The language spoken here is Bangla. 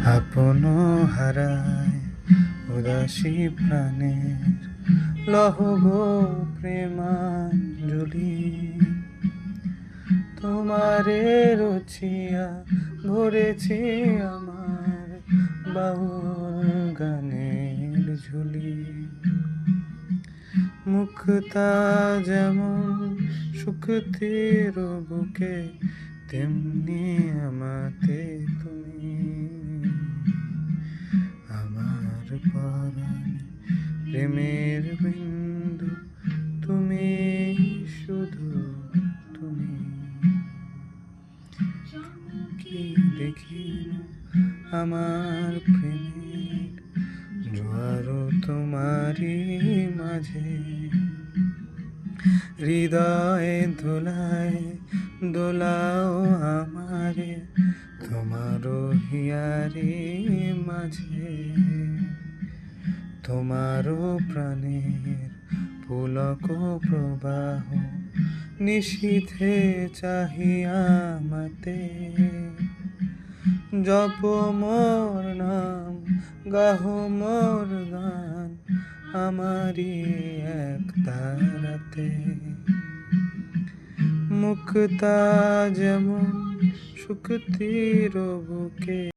আপন হারায় উদাসী প্রাণের লহ গো প্রেমাঞ্জলি। তোমারে রচিয়া ভরেছি আমার বাউল গানের ঝুলি। মুক্তা যেমন শুকতির বুকে, তেমনি আমাতে তুমি। আমার পরাণে প্রেমের বিন্দু তুমি, শুধু তুমি। কি দেখিল আমার প্রেমের জোয়ার তোমারি মাঝে, হৃদয়ে দোলায় দোলাও আমারে তোমারও হিয়ারি মাঝে। তোমারও প্রাণের পুলক প্রবাহ নিশীথে চাহিয়া মাতে। জপ মোর নাম, গাহ মোর গান, আমারি এক তারাতে। মুক্তা যেমন শুকতির বুকে,